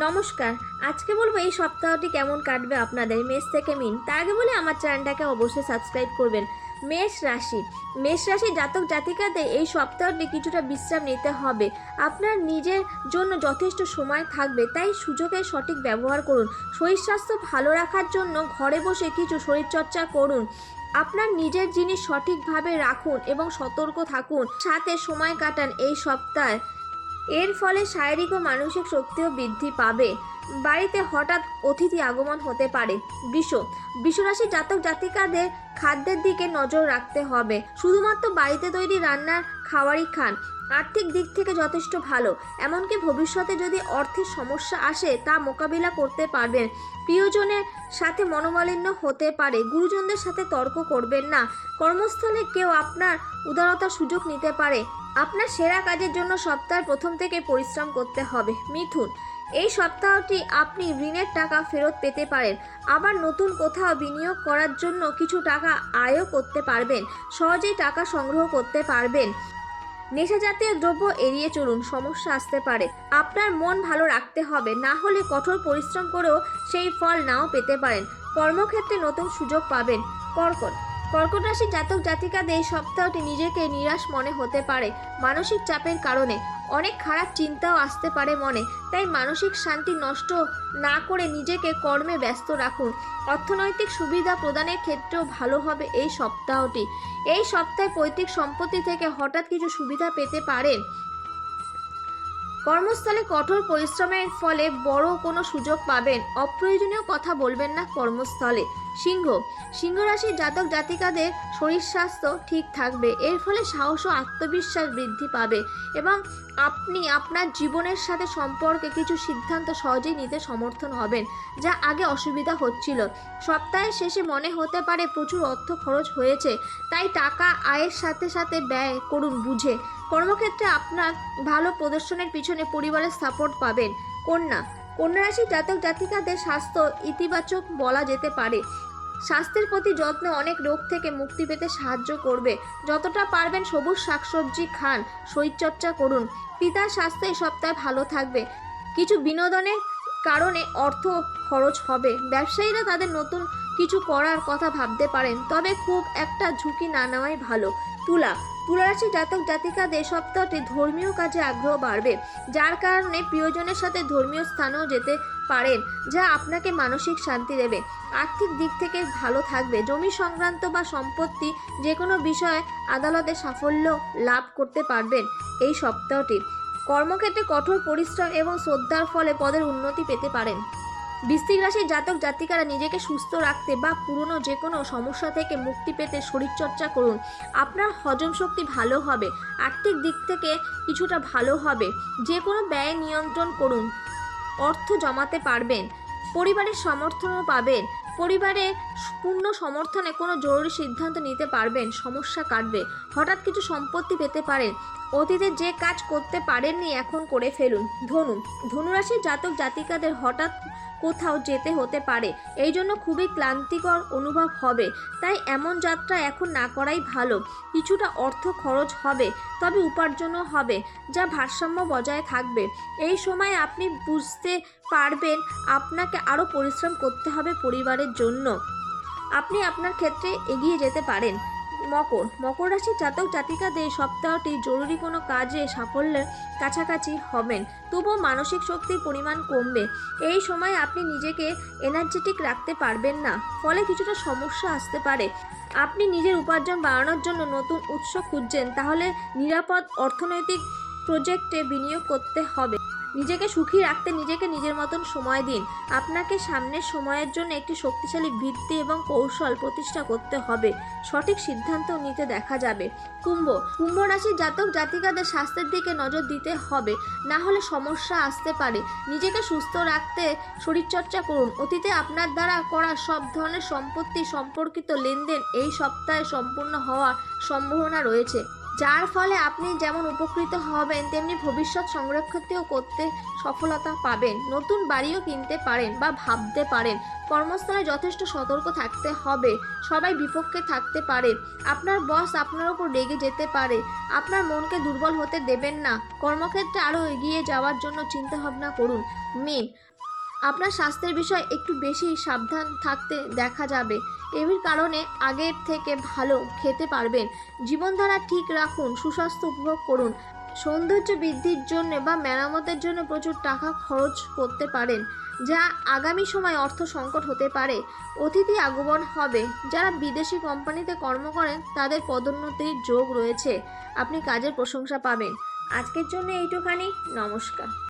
নমস্কার। আজকে বলবো এই সপ্তাহটি কেমন কাটবে আপনাদের মেষ থেকে মিন। তার আগে বলে আমার চ্যানেলটাকে অবশ্যই সাবস্ক্রাইব করবেন। মেষ রাশি জাতক জাতিকাদের এই সপ্তাহটি কিছুটা বিশ্রাম নিতে হবে। আপনার নিজের জন্য যথেষ্ট সময় থাকবে, তাই সুযোগের সঠিক ব্যবহার করুন। শরীর স্বাস্থ্য ভালো রাখার জন্য ঘরে বসে কিছু শরীরচর্চা করুন। আপনার নিজের জিনিস সঠিকভাবে রাখুন এবং সতর্ক থাকুন, সাথে সময় কাটান এই সপ্তাহে। এর ফলে শারীরিক ও মানসিক শক্তিও বৃদ্ধি পাবে। বাড়িতে হঠাৎ অতিথি আগমন হতে পারে। বৃষরাশির জাতক জাতিকাদের খাদ্যের দিকে নজর রাখতে হবে। শুধুমাত্র বাড়িতে তৈরি রান্নার খাবারই খান। আর্থিক দিক থেকে যথেষ্ট ভালো, এমনকি ভবিষ্যতে যদি অর্থের সমস্যা আসে তা মোকাবিলা করতে পারবেন। প্রিয়জনের সাথে মনোমালিন্য হতে পারে। গুরুজনদের সাথে তর্ক করবেন না। কর্মস্থলে কেউ আপনার উদারতার সুযোগ নিতে পারে। আপনার সেরা কাজের জন্য সপ্তাহের প্রথম থেকে পরিশ্রম করতে হবে। মিথুন, এই সপ্তাহটি আপনি ঋণের টাকা ফেরত পেতে পারেন। আবার নতুন কোথাও বিনিয়োগ করার জন্য কিছু টাকা আয়ও করতে পারবেন। সহজেই টাকা সংগ্রহ করতে পারবেন। নেশা জাতীয় দ্রব্য এড়িয়ে চলুন, সমস্যা আসতে পারে। আপনার মন ভালো রাখতে হবে, না হলে কঠোর পরিশ্রম করেও সেই ফল নাও পেতে পারেন। কর্মক্ষেত্রে নতুন সুযোগ পাবেন। কর্কট রাশির জাতক জাতিকাদের এই সপ্তাহটি নিজেকে নিরাশ মনে হতে পারে। মানসিক চাপের কারণে অনেক খারাপ চিন্তাও আসতে পারে মনে, তাই মানসিক শান্তি নষ্ট না করে নিজেকে কর্মে ব্যস্ত রাখুন। অর্থনৈতিক সুবিধা প্রদানের ক্ষেত্রেও ভালো হবে এই সপ্তাহটি। এই সপ্তাহে পৈতৃক সম্পত্তি থেকে হঠাৎ কিছু সুবিধা পেতে পারেন। কর্মস্থলে কঠোর পরিশ্রমের ফলে বড় কোনো সুযোগ পাবেন। অপ্রয়োজনীয় কথা বলবেন না কর্মস্থলে। সিংহ রাশির জাতক জাতিকাদের শরীর স্বাস্থ্য ঠিক থাকবে। এর ফলে সাহস ও আত্মবিশ্বাস বৃদ্ধি পাবে এবং আপনি আপনার জীবনের সাথে সম্পর্কে কিছু সিদ্ধান্ত সহজেই নিতে সমর্থন হবেন, যা আগে অসুবিধা হচ্ছিল। সপ্তাহের শেষে মনে হতে পারে প্রচুর অর্থ খরচ হয়েছে, তাই টাকা আয়ের সাথে সাথে ব্যয় করুন বুঝে। কর্মক্ষেত্রে আপনার ভালো প্রদর্শনের পিছনে পরিবারের সাপোর্ট পাবেন। কন্যা রাশির জাতক জাতিকাদের স্বাস্থ্য ইতিবাচক বলা যেতে পারে। স্বাস্থ্যের প্রতি যত্ন অনেক রোগ থেকে মুক্তি পেতে সাহায্য করবে। যতটা পারবেন সবুজ শাকসবজি খান, শরীরচর্চা করুন। পিতার স্বাস্থ্য এই সপ্তাহে ভালো থাকবে। কিছু বিনোদনের কারণে অর্থ খরচ হবে। ব্যবসায়ীরা তাদের নতুন কিছু করার কথা ভাবতে পারেন, তবে খুব একটা ঝুঁকি না নেওয়াই ভালো। তুলা রাশির জাতক জাতিকাদের সপ্তাহটি ধর্মীয় কাজে আগ্রহ বাড়বে, যার কারণে প্রিয়জনের সাথে ধর্মীয় স্থানেও যেতে পারেন, যা আপনাকে মানসিক শান্তি দেবে। আর্থিক দিক থেকে ভালো থাকবে। জমি সংক্রান্ত বা সম্পত্তি যে কোনো বিষয়ে আদালতে সাফল্য লাভ করতে পারবেন এই সপ্তাহটি। কর্মক্ষেত্রে কঠোর পরিশ্রম এবং শ্রদ্ধার ফলে পদের উন্নতি পেতে পারেন। বৃশ্চিক রাশির জাতক জাতিকারা নিজেকে সুস্থ রাখতে বা পুরনো যে কোনো সমস্যা থেকে মুক্তি পেতে শরীরচর্চা করুন। আপনার হজম শক্তি ভালো হবে। আর্থিক দিক থেকে কিছুটা ভালো হবে। যে কোনো ব্যয় নিয়ন্ত্রণ করুন, অর্থ জমাতে পারবেন। পরিবারের সমর্থনও পাবেন। পরিবারের পূর্ণ সমর্থনে কোনো জরুরি সিদ্ধান্ত নিতে পারবেন। সমস্যা কাটবে। হঠাৎ কিছু সম্পত্তি পেতে পারেন। অতীতে যে কাজ করতে পারেননি এখন করে ফেলুন। ধনুরাশির জাতক জাতিকাদের হঠাৎ কোথাও যেতে হতে পারে, এই জন্য খুবই ক্লান্তিকর অনুভব হবে, তাই এমন যাত্রা এখন না করাই ভালো। কিছুটা অর্থ খরচ হবে, তবে উপার্জনও হবে, যা ভারসাম্য বজায় থাকবে। এই সময় আপনি বুঝতে পারবেন আপনাকে আরও পরিশ্রম করতে হবে পরিবারের জন্য। আপনি আপনার ক্ষেত্রে এগিয়ে যেতে পারেন। মকর রাশির জাতক জাতিকাদের সপ্তাহটি জরুরি কোনো কাজে সাফল্যের কাছাকাছি হবেন, তবুও মানসিক শক্তির পরিমাণ কমবে। এই সময় আপনি নিজেকে এনার্জেটিক রাখতে পারবেন না, ফলে কিছুটা সমস্যা আসতে পারে। আপনি নিজের উপার্জন বাড়ানোর জন্য নতুন উৎস খুঁজছেন, তাহলে নিরাপদ অর্থনৈতিক প্রজেক্টে বিনিয়োগ করতে হবে। নিজেকে সুখী রাখতে নিজেকে নিজের মতন সময় দিন। আপনাকে সামনের সময়ের জন্য একটি শক্তিশালী ভিত্তি এবং কৌশল প্রতিষ্ঠা করতে হবে। সঠিক সিদ্ধান্ত নিতে দেখা যাবে। কুম্ভ রাশির জাতক জাতিকাদের স্বাস্থ্যের দিকে নজর দিতে হবে, না হলে সমস্যা আসতে পারে। নিজেকে সুস্থ রাখতে শরীরচর্চা করুন। অতীতে আপনার দ্বারা করা সব ধরনের সম্পত্তি সম্পর্কিত লেনদেন এই সপ্তাহে সম্পূর্ণ হওয়ার সম্ভাবনা রয়েছে। যার ফলে আপনি যেমন উপকৃত হবেন তেমনি ভবিষ্যৎ সংরক্ষিতও করতে সফলতা পাবেন। নতুন বাড়িও কিনতে পারেন বা ভাবতে পারেন। কর্মস্থলে যথেষ্ট সতর্ক থাকতে হবে, সবাই বিপক্ষে থাকতে পারে, আপনার বস আপনার উপর রেগে যেতে পারে। আপনার মনকে দুর্বল হতে দেবেন না। কর্মক্ষেত্রে আরও এগিয়ে যাওয়ার জন্য চিন্তাভাবনা করুন। মীন, আপনার স্বাস্থ্যের বিষয়ে একটু বেশি সাবধান থাকতে দেখা যাবে। এর কারণে আগের থেকে ভালো খেতে পারবেন। জীবনধারা ঠিক রাখুন, সুস্বাস্থ্য উপভোগ করুন। সৌন্দর্য বৃদ্ধির জন্য বা মেরামতের জন্য প্রচুর টাকা খরচ করতে পারেন, যা আগামী সময় অর্থ সংকট হতে পারে। অতিথি আগমন হবে। যারা বিদেশি কোম্পানিতে কর্ম করেন তাদের পদোন্নতির যোগ রয়েছে। আপনি কাজের প্রশংসা পাবেন। আজকের জন্য এইটুখানি। নমস্কার।